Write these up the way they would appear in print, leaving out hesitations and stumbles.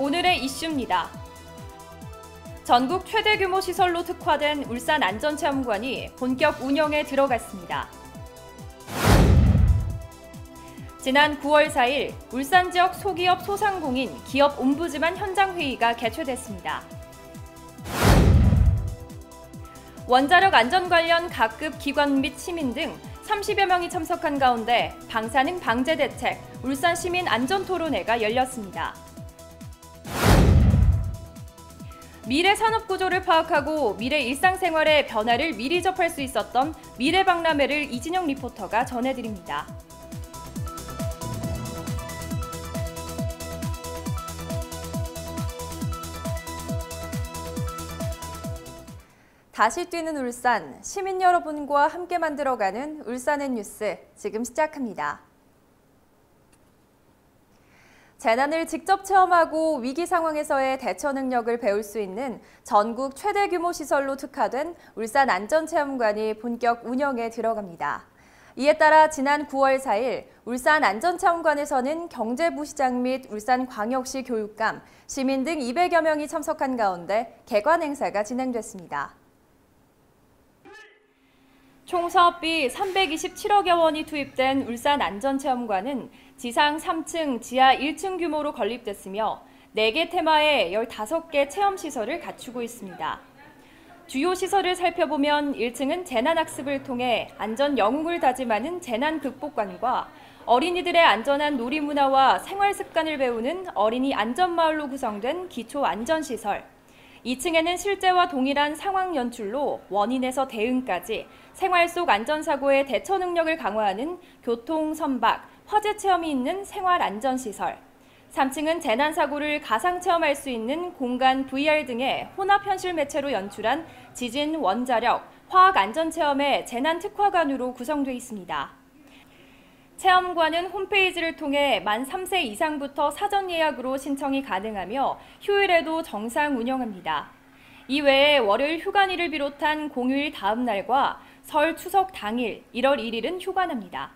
오늘의 이슈입니다. 전국 최대 규모 시설로 특화된 울산 안전체험관이 본격 운영에 들어갔습니다. 지난 9월 4일 울산 지역 소기업 소상공인 기업 옴부즈만 현장회의가 개최됐습니다. 원자력 안전 관련 각급 기관 및 시민 등 30여 명이 참석한 가운데 방사능 방제 대책 울산 시민 안전토론회가 열렸습니다. 미래 산업 구조를 파악하고 미래 일상생활의 변화를 미리 접할 수 있었던 미래박람회를 이진영 리포터가 전해드립니다. 다시 뛰는 울산, 시민 여러분과 함께 만들어가는 울산의 뉴스, 지금 시작합니다. 재난을 직접 체험하고 위기 상황에서의 대처 능력을 배울 수 있는 전국 최대 규모 시설로 특화된 울산 안전체험관이 본격 운영에 들어갑니다. 이에 따라 지난 9월 4일 울산 안전체험관에서는 경제부시장 및 울산광역시 교육감, 시민 등 200여 명이 참석한 가운데 개관 행사가 진행됐습니다. 총 사업비 327억여 원이 투입된 울산 안전체험관은 지상 3층, 지하 1층 규모로 건립됐으며 4개 테마에 15개 체험시설을 갖추고 있습니다. 주요 시설을 살펴보면 1층은 재난학습을 통해 안전 영웅을 다짐하는 재난극복관과 어린이들의 안전한 놀이문화와 생활습관을 배우는 어린이 안전마을로 구성된 기초안전시설, 2층에는 실제와 동일한 상황 연출로 원인에서 대응까지 생활 속 안전사고의 대처 능력을 강화하는 교통, 선박, 화재 체험이 있는 생활안전시설, 3층은 재난사고를 가상체험할 수 있는 공간 VR 등의 혼합현실 매체로 연출한 지진, 원자력, 화학안전체험의 재난특화관으로 구성되어 있습니다. 체험관은 홈페이지를 통해 만 3세 이상부터 사전 예약으로 신청이 가능하며 휴일에도 정상 운영합니다. 이외에 월요일 휴관일을 비롯한 공휴일 다음 날과 설 추석 당일 1월 1일은 휴관합니다.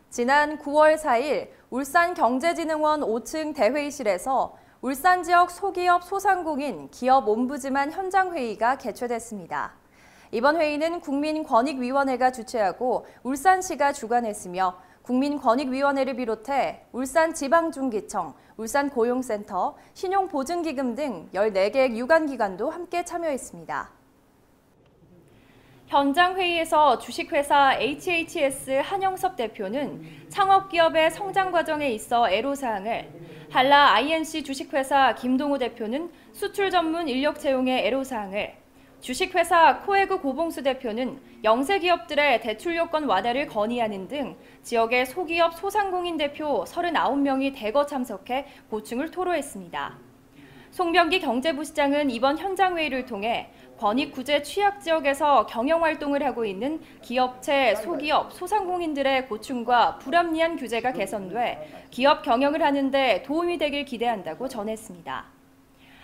지난 9월 4일 울산경제진흥원 5층 대회의실에서 울산 지역 소기업 소상공인 기업 옴부즈만 현장회의가 개최됐습니다. 이번 회의는 국민권익위원회가 주최하고 울산시가 주관했으며 국민권익위원회를 비롯해 울산지방중기청, 울산고용센터, 신용보증기금 등 14개 유관기관도 함께 참여했습니다. 현장 회의에서 주식회사 HHS 한영섭 대표는 창업기업의 성장 과정에 있어 애로사항을, 한라 INC 주식회사 김동호 대표는 수출 전문 인력 채용의 애로사항을, 주식회사 코에그 고봉수 대표는 영세기업들의 대출 요건 완화를 건의하는 등 지역의 소기업 소상공인 대표 39명이 대거 참석해 고충을 토로했습니다. 송병기 경제부시장은 이번 현장회의를 통해 권익구제 취약지역에서 경영활동을 하고 있는 기업체, 소기업, 소상공인들의 고충과 불합리한 규제가 개선돼 기업 경영을 하는 데 도움이 되길 기대한다고 전했습니다.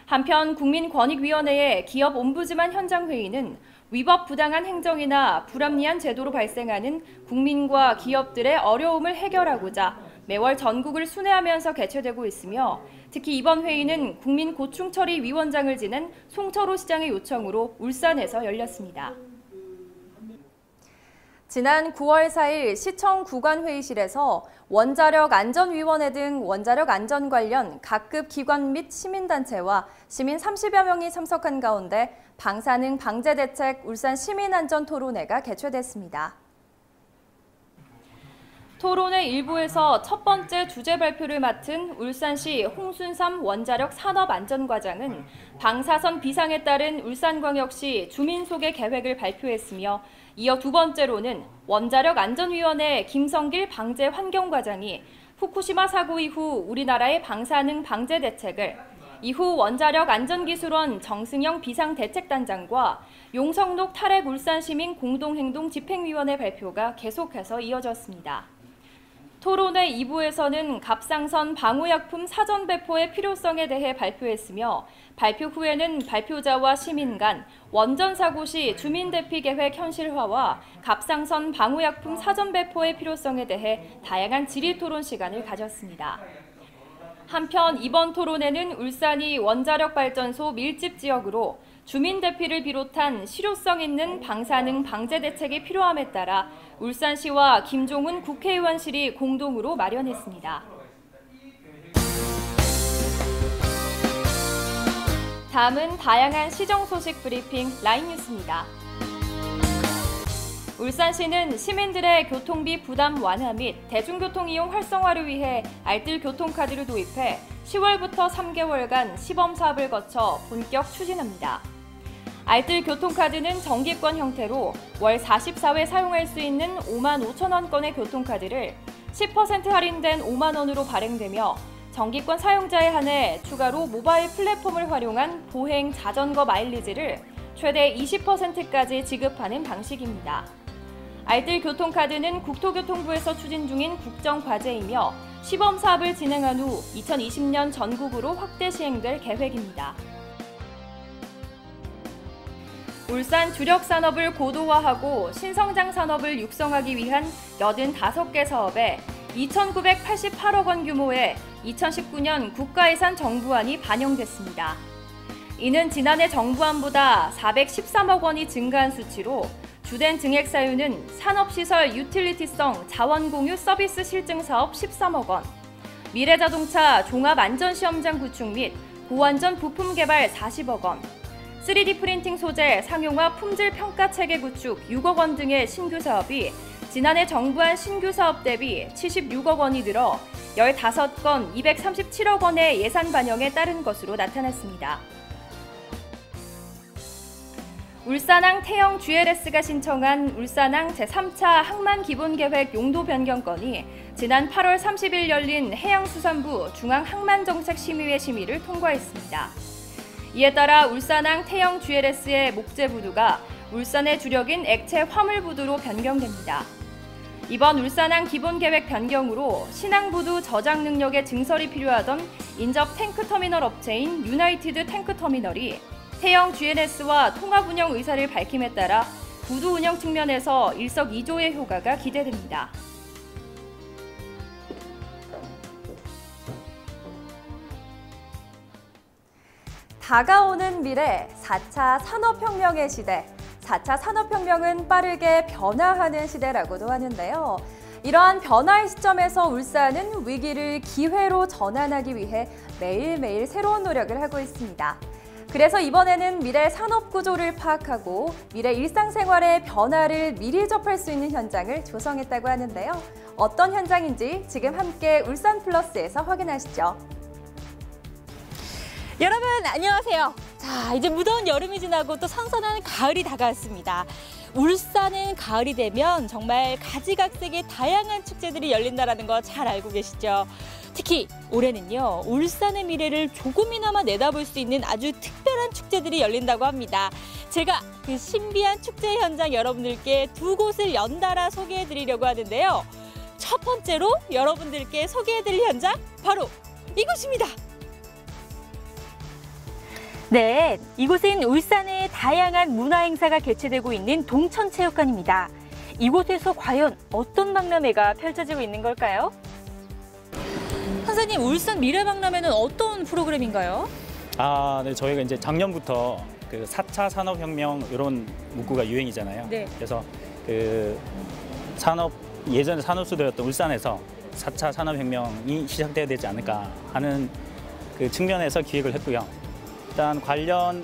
한편 국민권익위원회의 기업 옴부즈만 현장회의는 위법 부당한 행정이나 불합리한 제도로 발생하는 국민과 기업들의 어려움을 해결하고자 매월 전국을 순회하면서 개최되고 있으며 특히 이번 회의는 국민고충처리위원장을 지낸 송철호 시장의 요청으로 울산에서 열렸습니다. 지난 9월 4일 시청 구관회의실에서 원자력 안전위원회 등 원자력 안전 관련 각급 기관 및 시민단체와 시민 30여 명이 참석한 가운데 방사능 방제 대책 울산 시민안전토론회가 개최됐습니다. 토론회 일부에서 첫 번째 주제 발표를 맡은 울산시 홍순삼 원자력 산업안전과장은 방사선 비상에 따른 울산광역시 주민소개 계획을 발표했으며 이어 두 번째로는 원자력 안전위원회 김성길 방제 환경과장이 후쿠시마 사고 이후 우리나라의 방사능 방제 대책을, 이후 원자력 안전기술원 정승영 비상대책단장과 용성록 탈핵 울산시민 공동행동 집행위원회 발표가 계속해서 이어졌습니다. 토론회 2부에서는 갑상선 방호약품 사전 배포의 필요성에 대해 발표했으며 발표 후에는 발표자와 시민 간 원전사고 시 주민대피계획 현실화와 갑상선 방호약품 사전 배포의 필요성에 대해 다양한 질의토론 시간을 가졌습니다. 한편 이번 토론회는 울산이 원자력 발전소 밀집 지역으로 주민 대피를 비롯한 실효성 있는 방사능 방제 대책이 필요함에 따라 울산시와 김종훈 국회의원실이 공동으로 마련했습니다. 다음은 다양한 시정 소식 브리핑 라인 뉴스입니다. 울산시는 시민들의 교통비 부담 완화 및 대중교통 이용 활성화를 위해 알뜰 교통카드를 도입해 10월부터 3개월간 시범 사업을 거쳐 본격 추진합니다. 알뜰 교통카드는 정기권 형태로 월 44회 사용할 수 있는 5만 5천 원권의 교통카드를 10% 할인된 5만 원으로 발행되며 정기권 사용자에 한해 추가로 모바일 플랫폼을 활용한 보행 자전거 마일리지를 최대 20%까지 지급하는 방식입니다. 알뜰 교통카드는 국토교통부에서 추진 중인 국정과제이며 시범 사업을 진행한 후 2020년 전국으로 확대 시행될 계획입니다. 울산 주력 산업을 고도화하고 신성장 산업을 육성하기 위한 85개 사업에 2,988억 원 규모의 2019년 국가예산 정부안이 반영됐습니다. 이는 지난해 정부안보다 413억 원이 증가한 수치로 주된 증액 사유는 산업시설 유틸리티성 자원공유 서비스 실증 사업 13억 원, 미래자동차 종합안전시험장 구축 및 고안전 부품 개발 40억 원, 3D 프린팅 소재 상용화 품질 평가 체계 구축 6억 원 등의 신규 사업이 지난해 정부안 신규 사업 대비 76억 원이 늘어 15건 237억 원의 예산 반영에 따른 것으로 나타났습니다. 울산항 태영 GLS가 신청한 울산항 제3차 항만 기본계획 용도 변경건이 지난 8월 30일 열린 해양수산부 중앙항만정책심의회 심의를 통과했습니다. 이에 따라 울산항 태영 GLS의 목재부두가 울산의 주력인 액체 화물부두로 변경됩니다. 이번 울산항 기본계획 변경으로 신항부두 저장 능력의 증설이 필요하던 인접 탱크터미널 업체인 유나이티드 탱크터미널이 태영 GLS와 통합 운영 의사를 밝힘에 따라 부두 운영 측면에서 일석이조의 효과가 기대됩니다. 다가오는 미래 4차 산업혁명의 시대. 4차 산업혁명은 빠르게 변화하는 시대라고도 하는데요. 이러한 변화의 시점에서 울산은 위기를 기회로 전환하기 위해 매일매일 새로운 노력을 하고 있습니다. 그래서 이번에는 미래 산업 구조를 파악하고 미래 일상생활의 변화를 미리 접할 수 있는 현장을 조성했다고 하는데요. 어떤 현장인지 지금 함께 울산 플러스에서 확인하시죠. 여러분 안녕하세요. 자, 이제 무더운 여름이 지나고 또 선선한 가을이 다가왔습니다. 울산은 가을이 되면 정말 가지각색의 다양한 축제들이 열린다는 거 잘 알고 계시죠? 특히 올해는요, 울산의 미래를 조금이나마 내다볼 수 있는 아주 특별한 축제들이 열린다고 합니다. 제가 그 신비한 축제 현장 여러분들께 두 곳을 연달아 소개해드리려고 하는데요. 첫 번째로 여러분들께 소개해드릴 현장 바로 이곳입니다. 네, 이곳은 울산의 다양한 문화행사가 개최되고 있는 동천체육관입니다. 이곳에서 과연 어떤 박람회가 펼쳐지고 있는 걸까요? 선생님, 울산 미래박람회는 어떤 프로그램인가요? 네, 저희가 이제 작년부터 그 4차 산업혁명 이런 문구가 유행이잖아요. 네. 그래서 그 예전에 산업수도였던 울산에서 4차 산업혁명이 시작돼야 되지 않을까 하는 그 측면에서 기획을 했고요. 일단 관련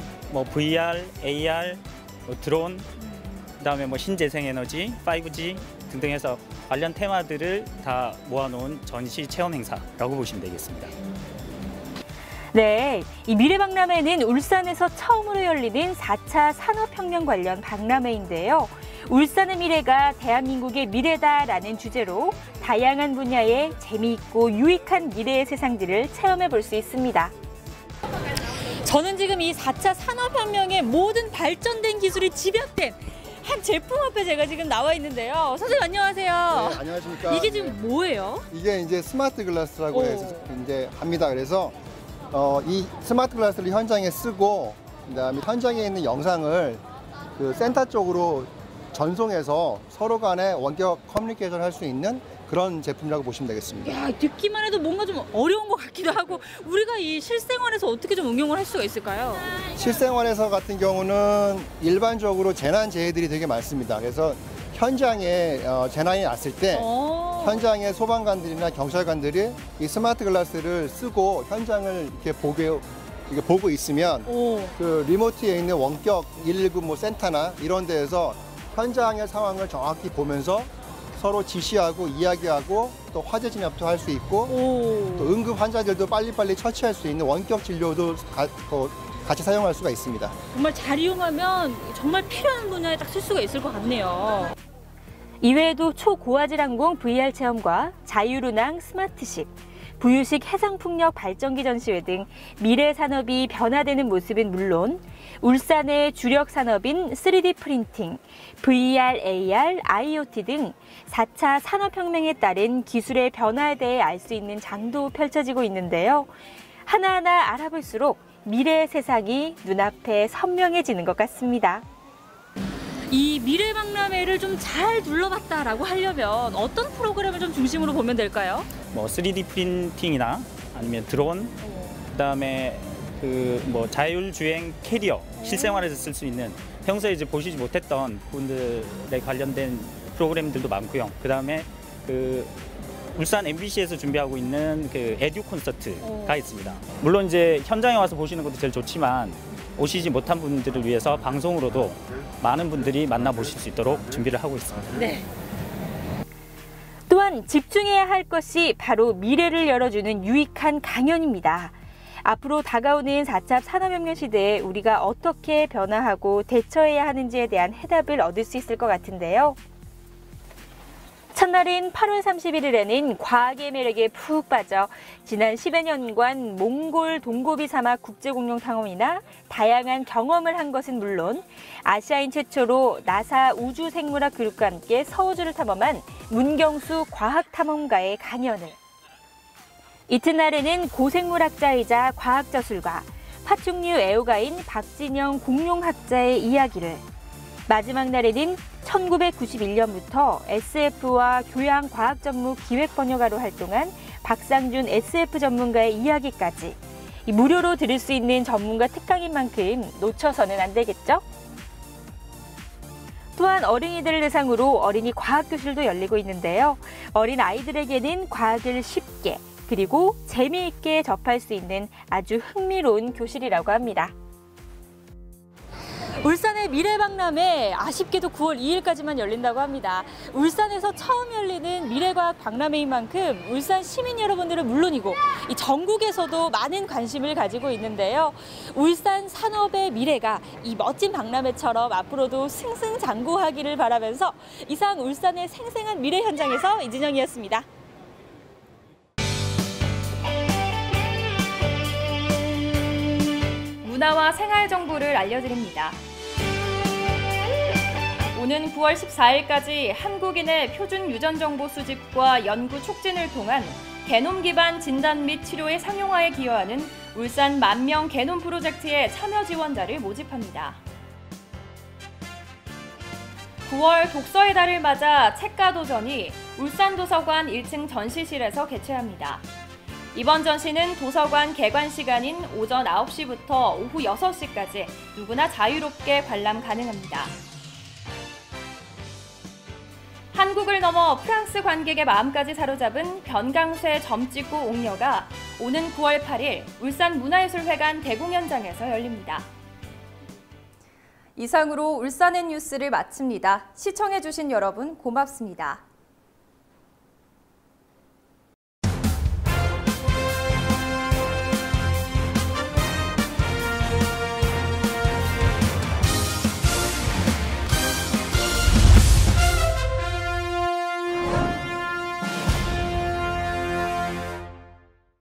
VR, AR, 드론, 그다음에 신재생에너지, 5G 등등 해서 관련 테마들을 다 모아놓은 전시 체험 행사라고 보시면 되겠습니다. 네, 이 미래박람회는 울산에서 처음으로 열리는 4차 산업혁명 관련 박람회인데요. 울산의 미래가 대한민국의 미래다라는 주제로 다양한 분야의 재미있고 유익한 미래의 세상들을 체험해 볼 수 있습니다. 저는 지금 이 4차 산업혁명의 모든 발전된 기술이 집약된 한 제품 앞에 제가 지금 나와 있는데요. 선생님 안녕하세요. 네, 안녕하십니까. 이게 지금 뭐예요? 이게 이제 스마트 글라스라고 해서 이제 합니다. 그래서 이 스마트 글라스를 현장에 쓰고 그다음에 현장에 있는 영상을 그 센터 쪽으로 전송해서 서로 간에 원격 커뮤니케이션을 할 수 있는 그런 제품이라고 보시면 되겠습니다. 야, 듣기만 해도 뭔가 좀 어려운 것 같기도 하고 우리가 이 실생활에서 어떻게 좀 응용을 할 수가 있을까요? 실생활에서 같은 경우는 일반적으로 재난재해들이 되게 많습니다. 그래서 현장에 재난이 났을 때 현장의 소방관들이나 경찰관들이 이 스마트 글라스를 쓰고 현장을 이렇게 보고 있으면 그 리모트에 있는 원격 119 뭐 센터나 이런 데에서 현장의 상황을 정확히 보면서 서로 지시하고 이야기하고 또 화재 진압도 할 수 있고 또 응급 환자들도 빨리빨리 처치할 수 있는 원격 진료도 같이 사용할 수가 있습니다. 정말 잘 이용하면 정말 필요한 분야에 딱 쓸 수가 있을 것 같네요. 이외에도 초고화질 항공 VR 체험과 자율운항 스마트식, 부유식 해상풍력 발전기 전시회 등 미래 산업이 변화되는 모습은 물론 울산의 주력 산업인 3D 프린팅, VR, AR, IoT 등 4차 산업혁명에 따른 기술의 변화에 대해 알 수 있는 장도 펼쳐지고 있는데요. 하나하나 알아볼수록 미래의 세상이 눈앞에 선명해지는 것 같습니다. 이 미래박람회를 좀 잘 둘러봤다라고 하려면 어떤 프로그램을 좀 중심으로 보면 될까요? 뭐 3D 프린팅이나 아니면 드론, 그다음에 그 뭐 자율주행 캐리어, 실생활에서 쓸 수 있는 평소에 이제 보시지 못했던 분들에 관련된 프로그램들도 많고요. 그다음에 그 울산 MBC에서 준비하고 있는 그 에듀 콘서트가 있습니다. 물론 이제 현장에 와서 보시는 것도 제일 좋지만 오시지 못한 분들을 위해서 방송으로도 많은 분들이 만나보실 수 있도록 준비를 하고 있습니다. 네. 또한 집중해야 할 것이 바로 미래를 열어주는 유익한 강연입니다. 앞으로 다가오는 4차 산업혁명 시대에 우리가 어떻게 변화하고 대처해야 하는지에 대한 해답을 얻을 수 있을 것 같은데요. 첫날인 8월 31일에는 과학의 매력에 푹 빠져 지난 10여 년간 몽골 동고비 사막 국제공룡 탐험이나 다양한 경험을 한 것은 물론 아시아인 최초로 나사 우주생물학 그룹과 함께 서우주를 탐험한 문경수 과학탐험가의 강연을, 이튿날에는 고생물학자이자 과학저술가, 파충류 애호가인 박진영 공룡학자의 이야기를, 마지막 날에는 1991년부터 SF와 교양 과학 전문 기획 번역가로 활동한 박상준 SF 전문가의 이야기까지 무료로 들을 수 있는 전문가 특강인 만큼 놓쳐서는 안 되겠죠? 또한 어린이들을 대상으로 어린이 과학교실도 열리고 있는데요. 어린 아이들에게는 과학을 쉽게 그리고 재미있게 접할 수 있는 아주 흥미로운 교실이라고 합니다. 울산의 미래박람회 아쉽게도 9월 2일까지만 열린다고 합니다. 울산에서 처음 열리는 미래과학 박람회인 만큼 울산 시민 여러분들은 물론이고 이 전국에서도 많은 관심을 가지고 있는데요. 울산 산업의 미래가 이 멋진 박람회처럼 앞으로도 승승장구하기를 바라면서 이상 울산의 생생한 미래 현장에서 이진영이었습니다. 문화와 생활 정보를 알려드립니다. 오는 9월 14일까지 한국인의 표준 유전 정보 수집과 연구 촉진을 통한 게놈 기반 진단 및 치료의 상용화에 기여하는 울산 만명 게놈 프로젝트의 참여 지원자를 모집합니다. 9월 독서의 달을 맞아 책가 도전이 울산도서관 1층 전시실에서 개최합니다. 이번 전시는 도서관 개관 시간인 오전 9시부터 오후 6시까지 누구나 자유롭게 관람 가능합니다. 한국을 넘어 프랑스 관객의 마음까지 사로잡은 변강쇠 점찍고 옥녀가 오는 9월 8일 울산 문화예술회관 대공연장에서 열립니다. 이상으로 울산의 뉴스를 마칩니다. 시청해주신 여러분 고맙습니다.